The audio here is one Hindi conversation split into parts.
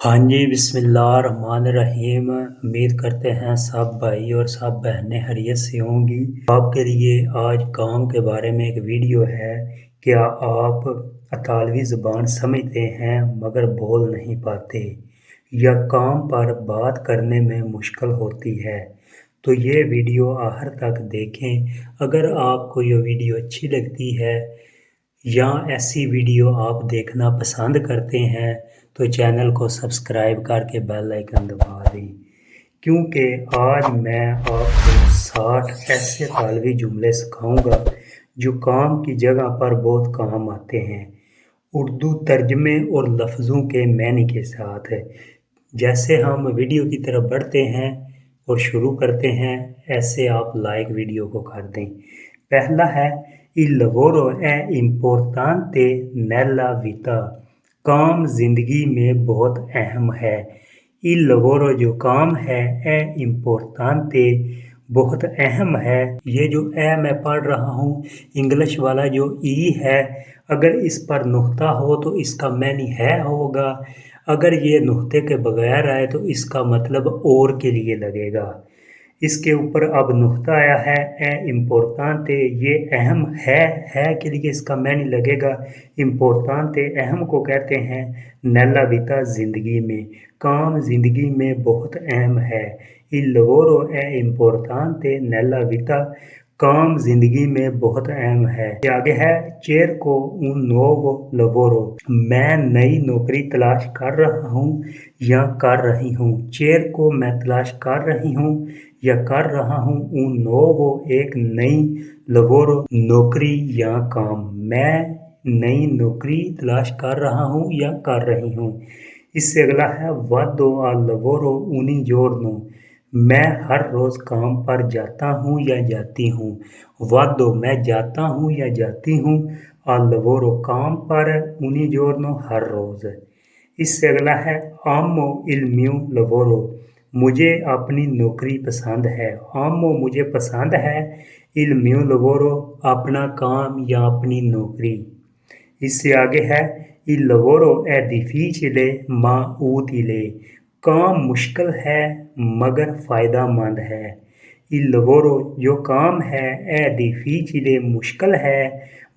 हाँ जी, बिस्मिल्लाहिर्रहमानिर्रहीम। उम्मीद करते हैं सब भाई और सब बहनें खैरियत से होंगी। आपके लिए आज काम के बारे में एक वीडियो है। क्या आप इतालवी ज़ुबान समझते हैं मगर बोल नहीं पाते, या काम पर बात करने में मुश्किल होती है? तो ये वीडियो आखिर तक देखें। अगर आपको ये वीडियो अच्छी लगती है या ऐसी वीडियो आप देखना पसंद करते हैं तो चैनल को सब्सक्राइब करके बेल आइकन दबा दें, क्योंकि आज मैं आपको 60 ऐसे तालवी जुमले सिखाऊंगा जो काम की जगह पर बहुत काम आते हैं, उर्दू तर्जमे और लफ्ज़ों के मानी के साथ। जैसे हम वीडियो की तरफ बढ़ते हैं और शुरू करते हैं, ऐसे आप लाइक वीडियो को कर दें। पहला है Il lavoro è importante nella vita। काम जिंदगी में बहुत अहम है। Il lavoro जो काम है è importante बहुत अहम है। ये जो ए मैं पढ़ रहा हूँ, इंग्लिश वाला जो ई है, अगर इस पर नुक्ता हो तो इसका मैनी है होगा। अगर ये नुक्ते के बगैर आए तो इसका मतलब और के लिए लगेगा। इसके ऊपर अब नुक्ता आया है ए इम्पोर्टांते, ये अहम है के लिए इसका मैनी लगेगा इम्पोर्टांते। अहम को कहते हैं नैला विता, ज़िंदगी में। काम ज़िंदगी में बहुत अहम है। Il lavoro è importante nella vita। काम जिंदगी में बहुत अहम है। आगे है cerco un nuovo lavoro। मैं नई नौकरी तलाश कर रहा हूँ या कर रही हूँ। cerco मैं तलाश कर रही हूँ या कर रहा हूँ। un nuovo एक नई, lavoro नौकरी या काम। मैं नई नौकरी तलाश कर रहा हूँ या कर रही हूँ। इससे अगला है vado al lavoro ogni giorno। मैं हर रोज़ काम पर जाता हूँ या जाती हूँ। वादो मैं जाता हूँ या जाती हूँ। al lavoro काम पर, ogni giorno हर रोज़। इससे अगला है amo il mio lavoro। मुझे अपनी नौकरी पसंद है। amo मुझे पसंद है। il mio lavoro अपना काम या अपनी नौकरी। इससे आगे है Il lavoro è difficile ma utile। काम मुश्किल है मगर फ़ायदेमंद है। Il lavoro जो काम है è difficile मुश्किल है,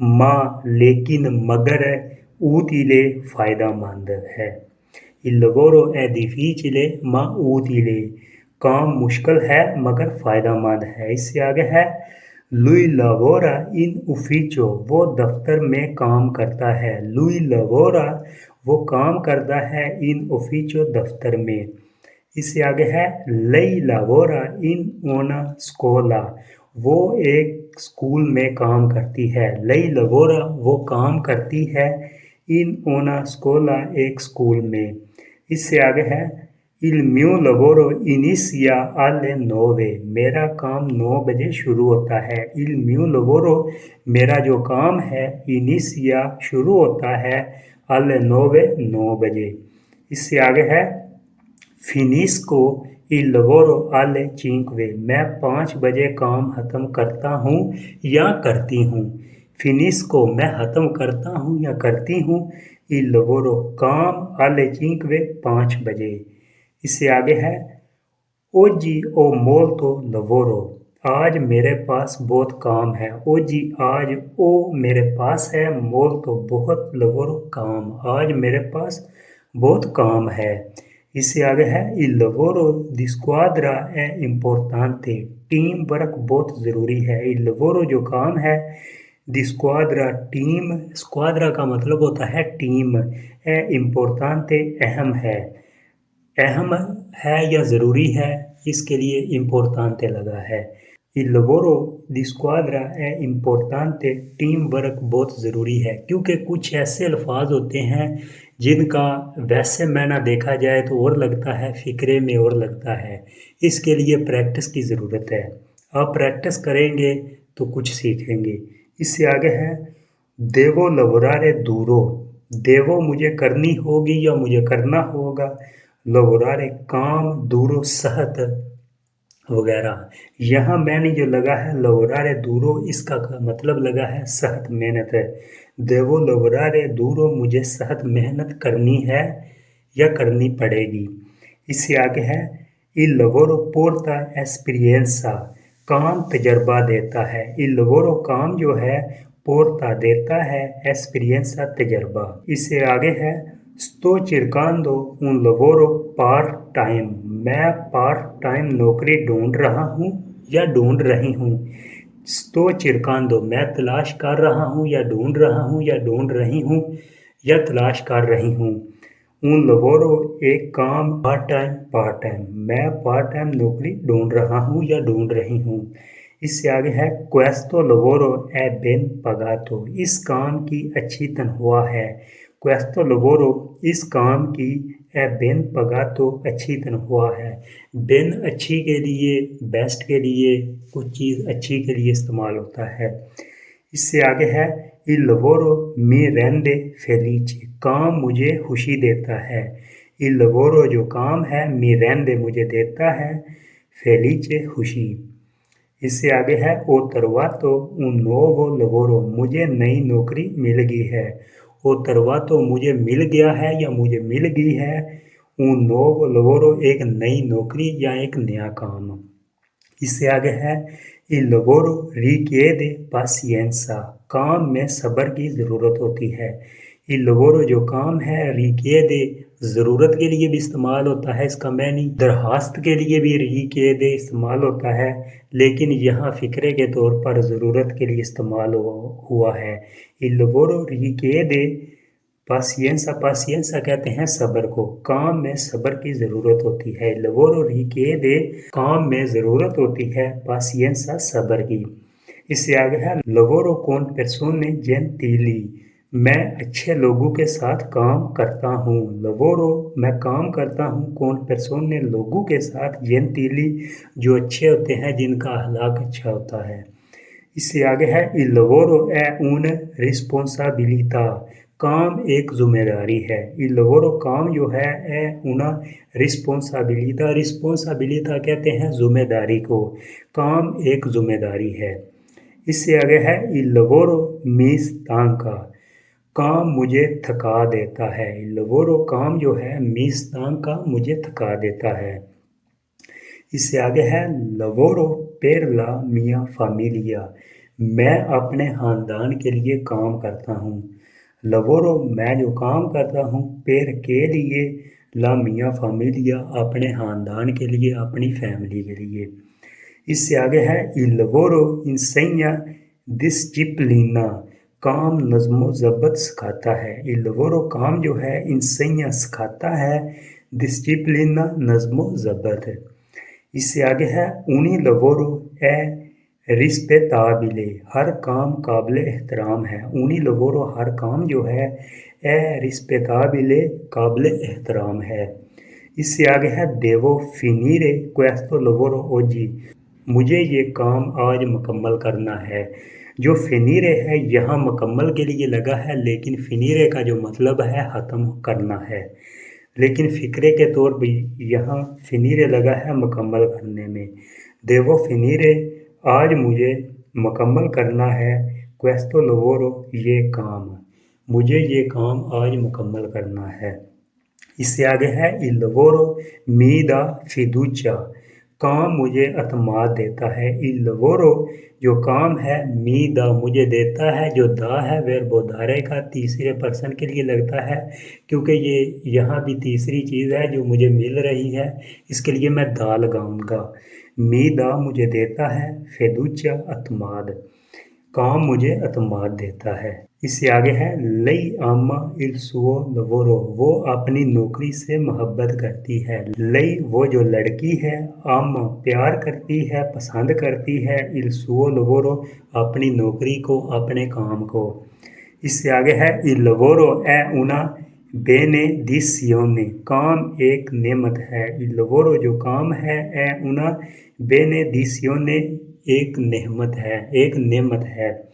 ma लेकिन, मगर, utile फ़ायदेमंद है। Il lavoro è difficile ma utile। काम मुश्किल है मगर फ़ायदेमंद है। इससे आगे है Lui lavora in ufficio। वो दफ्तर में काम करता है। Lui lavora वो काम करता है in ufficio दफ्तर में। इससे आगे है Lei lavora in una scuola। वो एक स्कूल में काम करती है। Lei lavora वो काम करती है in una scuola एक स्कूल में। इससे आगे है Il mio lavoro inizia alle 9। मेरा काम 9 बजे शुरू होता है। Il mio lavoro मेरा जो काम है, inizia शुरू होता है, alle 9 9 बजे। इससे आगे है finisco il lavoro alle 5। मैं 5 बजे काम खत्म करता हूँ या करती हूँ। finisco मैं खत्म करता हूँ या करती हूँ। il lavoro काम alle 5 5 बजे। इससे आगे है ओजी ओ मोल्तो लवोरो। आज मेरे पास बहुत काम है। ओजी आज, ओ मेरे पास है, मोल्तो बहुत, लवोरो काम। आज मेरे पास बहुत काम है। इससे आगे है il lavoro di squadra è importante। Team work बहुत ज़रूरी है। il lavoro जो काम है, di squadra टीम, स्क्वाद्रा का मतलब होता है टीम, है importante अहम है। अहम है या ज़रूरी है, इसके लिए इम्पोर्टांते लगा है। Il lavoro di squadra è importante। Team work बहुत ज़रूरी है, क्योंकि कुछ ऐसे अल्फाज होते हैं जिनका वैसे मायना देखा जाए तो और लगता है, फ़िक्रे में और लगता है। इसके लिए प्रैक्टिस की ज़रूरत है। आप प्रैक्टिस करेंगे तो कुछ सीखेंगे। इससे आगे है देवो lavorare duro। देवो मुझे करनी होगी या मुझे करना होगा। lavorare काम, duro सख्त वगैरह। यहाँ मैंने जो लगा है lavorare duro, इसका मतलब लगा है सख्त मेहनत है। देवो lavorare duro मुझे सख्त मेहनत करनी है या करनी पड़ेगी। इससे आगे है il lavoro porta esperienza, काम तजर्बा देता है। il lavoro काम जो है पोर्ता देता है, एक्सपीरियंसा तजर्बा। इससे आगे है sto cercando un lavoro part time, मैं पार्ट टाइम नौकरी ढूंढ रहा हूँ या ढूंढ रही हूँ। sto cercando मैं तलाश कर रहा हूँ या ढूंढ रहा हूँ या ढूंढ रही हूँ या तलाश कर रही हूँ। un lavoro एक काम पार्ट टाइम मैं पार्ट टाइम नौकरी ढूंढ रहा हूँ या ढूंढ रही हूँ। इससे आगे है questo lavoro è ben pagato, इस काम की अच्छी तनख्वाह है। questo lavoro इस काम की है ben pagato अच्छी तनख्वाह है। ben अच्छी के लिए, बेस्ट के लिए, कुछ चीज़ अच्छी के लिए इस्तेमाल होता है। इससे आगे है il lavoro mi rende felice, काम मुझे खुशी देता है। il lavoro जो काम है mi rende मुझे देता है, felice खुशी। इससे आगे है ओ trovato un nuovo lavoro, मुझे नई नौकरी मिल गई है। ओ trovato मुझे मिल गया है या मुझे मिल गई है। un nuovo lavoro एक नई नौकरी या एक नया काम। इससे आगे है il lavoro richiede pazienza, काम में सब्र की ज़रूरत होती है। il lavoro जो काम है richiede ज़रूरत के लिए भी इस्तेमाल होता है, इसका मैनी दरखास्त के लिए भी richiede इस्तेमाल होता है, लेकिन यहाँ फ़िक्रे के तौर पर ज़रूरत के लिए इस्तेमाल हुआ है। il lavoro richiede पासियंसा कहते हैं सब्र को, काम में सब्र की ज़रूरत होती है। lavoro richiede काम में ज़रूरत होती है, पासियंसा सब्र की। इससे आगे है lavoro con persone gentili, मैं अच्छे लोगों के साथ काम करता हूँ। lavoro मैं काम करता हूँ con persone लोगों के साथ gentili जो अच्छे होते हैं, जिनका अखलाक अच्छा होता है। इससे आगे है il lavoro è una responsabilità, काम एक जिम्मेदारी है। il lavoro काम जो है una responsabilità कहते हैं जिम्मेदारी को, काम एक जिम्मेदारी है। इससे आगे है il lavoro mi stanca, काम मुझे थका देता है। il lavoro काम जो है mi stanca मुझे थका देता है। इससे आगे है lavoro per la mia famiglia, मैं अपने ख़ानदान के लिए काम करता हूँ। lavoro मैं जो काम करता हूँ, per के लिए, la mia famiglia अपने ख़ानदान के लिए, अपनी फैमिली के लिए। इससे आगे है il lavoro insegna disciplina, काम नज़्म ज़ब्त सिखाता है। il lavoro काम जो है insegna सिखाता है, disciplina नज़्म ज़ब्त। इससे आगे है uni lavoro è रिस्पेताबिले, हर काम काबिल एहतराम है। uni lavoro हर काम जो है रिस्पेताबिले काबिल एहतराम है। इससे आगे है देवो फिनीरे questo lavoro oggi, मुझे ये काम आज मुकम्मल करना है। जो फिनीरे है यहाँ मुकम्मल के लिए लगा है, लेकिन फिनीरे का जो मतलब है ख़त्म करना है, लेकिन फ़िक्रे के तौर पर यहाँ फिनीरे लगा है मुकम्मल करने में। देवो फिनीरे आज मुझे मुकम्मल करना है, questo lavoro ये काम, मुझे ये काम आज मुकम्मल करना है। इससे आगे है il lavoro mi dà fiducia, काम मुझे अतमाद देता है। il lavoro जो काम है mi dà मुझे देता है, जो दा है वर्ब धारे का तीसरे पर्सन के लिए लगता है, क्योंकि ये यहाँ भी तीसरी चीज़ है जो मुझे मिल रही है, इसके लिए मैं दा लगाऊंगा। mi dà मुझे देता है, fiducia अतमाद, काम मुझे अतमाद देता है। इससे आगे है lei ama il suo lavoro, वो अपनी नौकरी से मोहब्बत करती है। lei वो जो लड़की है, ama प्यार करती है, पसंद करती है, il suo lavoro अपनी नौकरी को, अपने काम को। इससे आगे है il lavoro è una benedizione, काम एक नेमत है। il lavoro जो काम है una benedizione एक नेमत है, एक नेमत है।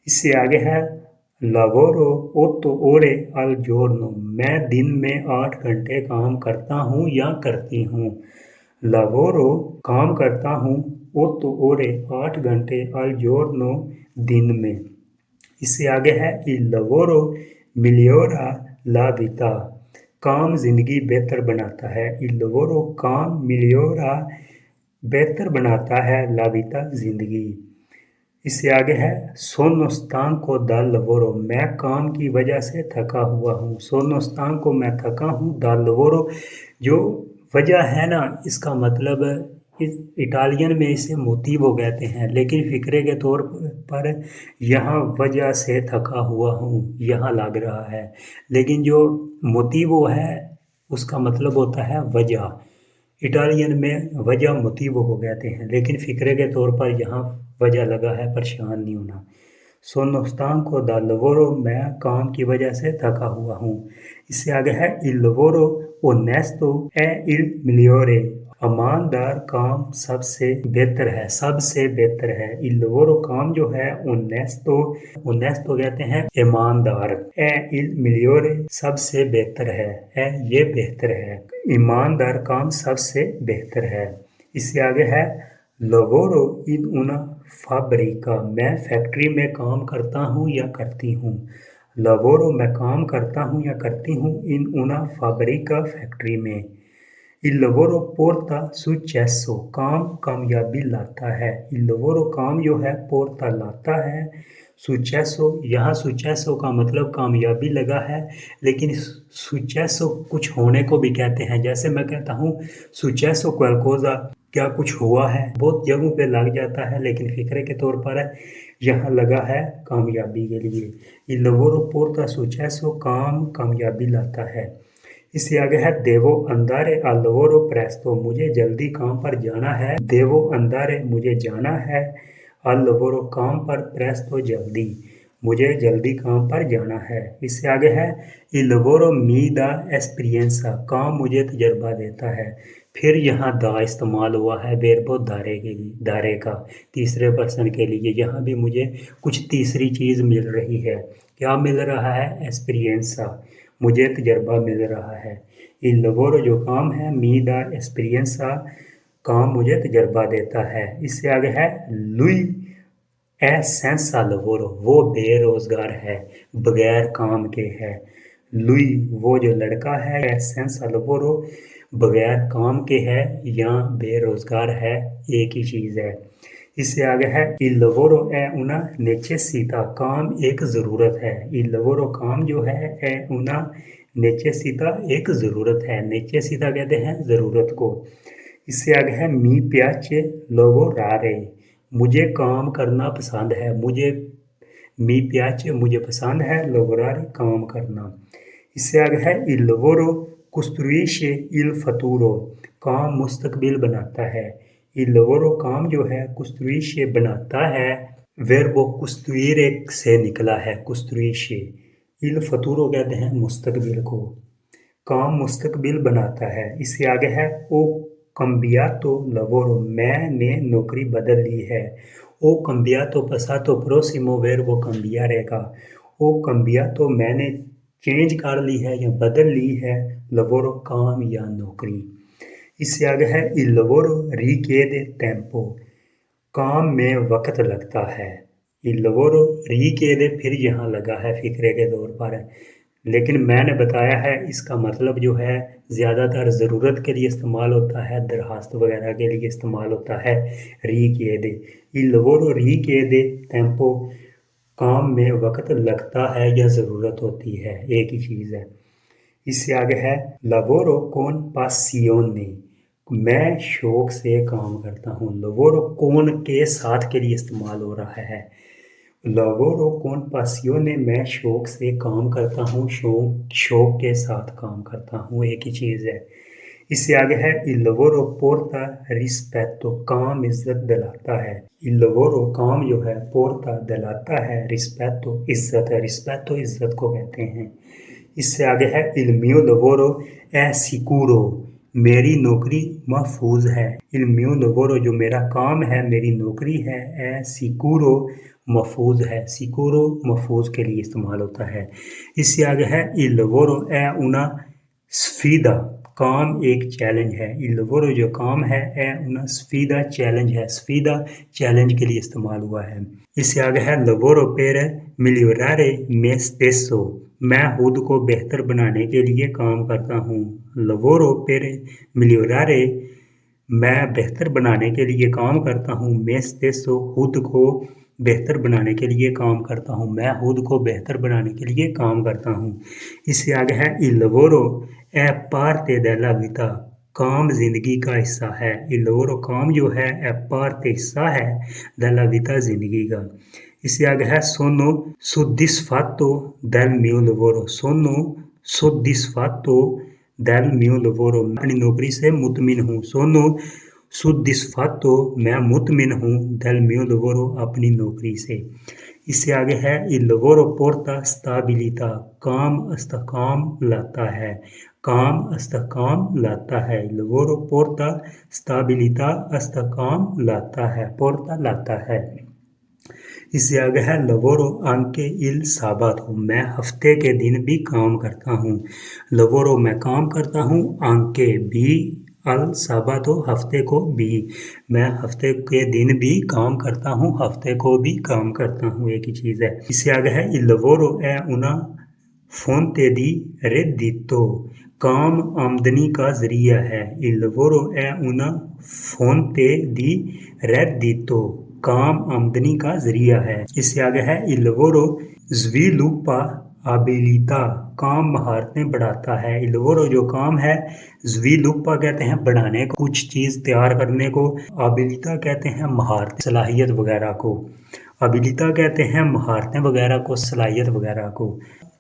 इससे आगे है lavoro 8 ore al giorno, मैं दिन में 8 घंटे काम करता हूँ या करती हूँ। lavoro काम करता हूँ, 8 ore 8 घंटे al giorno दिन में। इससे आगे है il lavoro migliora la vita, काम जिंदगी बेहतर बनाता है। Il lavoro काम मिलियोरा बेहतर बनाता है la vita जिंदगी। इससे आगे है सोनो stanco dal lavoro मैं काम की वजह से थका हुआ हूँ। सोनो stanco मैं थका हूँ। dal lavoro जो वजह है ना, इसका मतलब इटालियन में इसे मोटिवो कहते हैं, लेकिन फिक्रे के तौर पर यहाँ वजह से थका हुआ हूँ यहाँ लग रहा है, लेकिन जो मोटिवो है उसका मतलब होता है वजह। इटालियन में वजह मोटिवो को कहते हैं, लेकिन फिक्रे के तौर पर यहाँ वजह लगा है, परेशान नहीं होना। सोनो stanco dal lavoro मैं काम की वजह से थका हुआ हूँ। इससे आगे है il lavoro onesto è il migliore ईमानदार काम सबसे बेहतर है, सबसे बेहतर है। il lavoro काम जो है onesto onesto कहते हैं ईमानदार, è il migliore सबसे बेहतर है, ये बेहतर है, ईमानदार काम सबसे बेहतर है। इससे आगे है lavoro in una fabbrica मैं फैक्ट्री में काम करता हूँ या करती हूँ। lavoro मैं काम करता हूँ या करती हूँ in una fabbrica फैक्ट्री में। il lavoro porta successo काम कामयाबी लाता है। il lavoro काम जो है porta लाता है, successo यहाँ successo का मतलब कामयाबी लगा है, लेकिन successo कुछ होने को भी कहते हैं। जैसे मैं कहता हूँ successo qualcosa क्या कुछ हुआ है, बहुत जगहों पे लग जाता है, लेकिन फिक्रे के तौर पर यहाँ लगा है कामयाबी के लिए। il lavoro porta successo काम कामयाबी लाता है। इससे आगे है देवो अंदारे al lavoro presto मुझे जल्दी काम पर जाना है। देवो अंदारे मुझे जाना है, al lavoro काम पर presto जल्दी, मुझे जल्दी काम पर जाना है। इससे आगे है il lavoro mi dà esperienza काम मुझे तजर्बा देता है। फिर यहाँ दा इस्तेमाल हुआ है वेर्बो दारे के लिए, दारे का तीसरे पर्सन के लिए। यहाँ भी मुझे कुछ तीसरी चीज़ मिल रही है। क्या मिल रहा है? एक्सपीरियंसा मुझे तजर्बा मिल रहा है। il lavoro जो काम है मी दा एक्सपीरियंसा काम मुझे तजर्बा देता है। इससे आगे है लुई ए सेंसा lavoro वो बेरोजगार है, बगैर काम के है। लुई वो जो लड़का है, ए सेंसा lavoro बगैर काम के है या बेरोजगार है, एक ही चीज़ है। इससे आगे है il lavoro è una necessità काम एक ज़रूरत है। il lavoro काम जो है una necessità एक ज़रूरत है। necessità कहते हैं ज़रूरत को। इससे आगे है mi piace lavorare मुझे काम करना पसंद है। मुझे mi piace मुझे पसंद है, lavorare काम करना। इससे आगे है il lavoro costruisce il futuro काम मुस्तकबिल बनाता है। il lavoro काम जो है costruisce बनाता है, verbo costruire से निकला है costruisce। il futuro कहते हैं मुस्तकबिल को, काम मुस्तकबिल बनाता है। इससे आगे है ओ cambiato lavoro मैंने नौकरी बदल ली है। ओ cambiato passato prossimo verbo cambiare का, ओ cambiato मैंने चेंज कर ली है या बदल ली है, lavoro काम या नौकरी। इससे आगे है il lavoro richiede tempo काम में वक्त लगता है। il lavoro richiede फिर यहाँ लगा है फिक्रे के तौर पर, लेकिन मैंने बताया है इसका मतलब जो है ज़्यादातर ज़रूरत के लिए इस्तेमाल होता है, दरखास्त वगैरह के लिए इस्तेमाल होता है richiede। il lavoro richiede tempo काम में वक्त लगता है या ज़रूरत होती है, एक ही चीज़ है। इससे आगे है lavoro con passione मैं शौक से काम करता हूँ। lavoro con के साथ के लिए इस्तेमाल हो रहा है। lavoro con passione मैं शौक से काम करता हूँ, शौक के साथ काम करता हूँ, एक ही चीज़ है। इससे आगे है il lavoro porta rispetto काम इज्जत दिलाता है। il lavoro काम जो है porta दिलाता है, rispetto इज्जत है, rispetto इज्जत को कहते हैं। इससे आगे है il mio lavoro è sicuro मेरी नौकरी महफूज है। il mio lavoro जो मेरा काम है, मेरी नौकरी है, è sicuro महफूज है। sicuro महफूज के लिए इस्तेमाल होता है। इससे आगे है il lavoro è una sfida काम एक चैलेंज है। il lavoro जो काम है una sfida चैलेंज है। sfida चैलेंज के लिए इस्तेमाल हुआ है। इससे आगे है lavoro per migliorare me stesso मैं खुद को बेहतर बनाने के लिए काम करता हूँ। लवोरो per migliorare, मैं बेहतर बनाने के लिए काम करता हूँ। me stesso, खुद को बेहतर बनाने के लिए काम करता हूँ। मैं खुद को बेहतर बनाने के लिए काम करता हूँ। इससे आगे है il lavoro è parte della vita, काम जिंदगी का हिस्सा है। il lavoro काम जो है è parte हिस्सा है della vita जिंदगी का। इससे आगे है sono soddisfatto del mio lavoro, sono soddisfatto del mio lavoro, मैं अपनी नौकरी से मुतमिन हूँ। sono soddisfatto, मैं मुतमिन हूँ। del mio lavoro, अपनी नौकरी से। इससे आगे है il lavoro porta stabilità, काम इस्तेकाम लाता है। काम इस्तेकाम लाता है। il lavoro porta stabilità, इस्तेकाम लाता है। porta लाता है। इससे आगे है लवोरो anche il sabato, मैं हफ्ते के दिन भी काम करता हूँ। लवोरो मैं काम करता हूँ, anche भी, al sabato हफ्ते को भी, मैं हफ्ते के दिन भी काम करता हूँ, हफ्ते को भी काम करता हूँ, एक ही चीज़ है। इससे आगे है il lavoro è una fonte di reddito, काम आमदनी का जरिया है। il lavoro è una fonte di reddito, काम आमदनी का जरिया है। इससे आगे है il lavoro sviluppa abilità, काम महारतें बढ़ाता है। il lavoro जो काम है, sviluppa कहते हैं बढ़ाने को, कुछ चीज़ तैयार करने को, abilità कहते हैं महारत, सलाहियत वगैरह को। abilità कहते हैं महारतें वगैरह को, सलाहियत वगैरह को।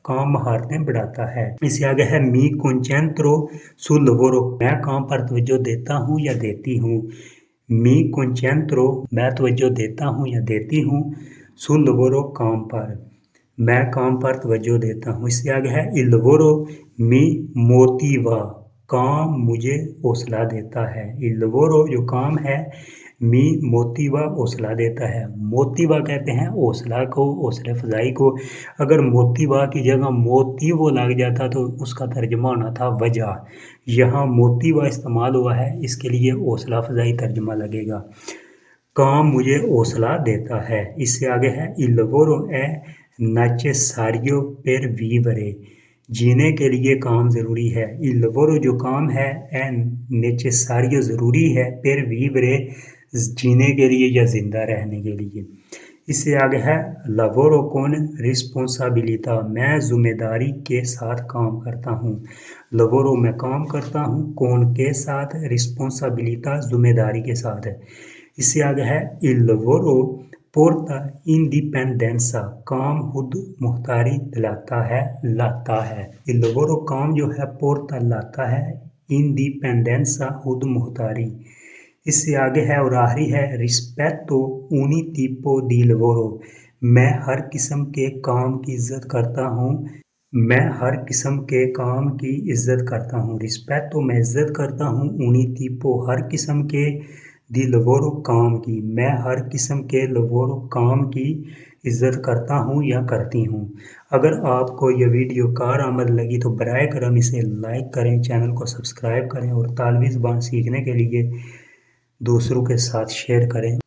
काम महारतें बढ़ाता है। इससे आगे है मी concentro sul lavoro, मैं काम पर तवज्जो देता हूँ या देती हूँ। मी concentro, मैं तवज्जो देता हूँ या देती हूँ। sul lavoro, काम पर, मैं काम पर तवज्जो देता हूँ। इससे आगे है il lavoro mi motiva, काम मुझे हौसला देता है। il lavoro जो काम है, मी मोतिवा हौसला देता है। मोतिवा कहते हैं हौसला को, हौसला अफजाई को। अगर मोतिवा की जगह मोतिवो लग जाता तो उसका तर्जमा होना था वजह। यहाँ मोतिवा इस्तेमाल हुआ है, इसके लिए हौसला अफजाई तर्जमा लगेगा। काम मुझे हौसला देता है। इससे आगे है il lavoro è necessario per vivere, जीने के लिए काम ज़रूरी है। il lavoro जो काम है, è necessario ज़रूरी है, per vivere जीने के लिए या जिंदा रहने के लिए। इससे आगे है lavoro con responsabilità, मैं जिम्मेदारी के साथ काम करता हूँ। lavoro मैं काम करता हूँ, con के साथ, responsabilità जिम्मेदारी के साथ है। इससे आगे है il lavoro porta indipendenza, काम खुद मुख्तारी दिलाता है, लाता है। il lavoro काम जो है porta लाता है, indipendenza खुद मुख्तारी। इससे आगे है और आखिरी है rispetto ogni tipo di lavoro, मैं हर किस्म के काम की इज्जत करता हूँ। मैं हर किस्म के काम की इज्जत करता हूँ। रिस्पेक्टो मैं इज्जत करता हूँ, ogni tipo हर किस्म के, दी lavoro काम की, मैं हर किस्म के lavoro काम की इज्जत करता हूँ या करती हूँ। अगर आपको यह वीडियो कारआमद लगी तो बराए करम इसे लाइक करें, चैनल को सब्सक्राइब करें और तालवी ज़बान सीखने के लिए दूसरों के साथ शेयर करें।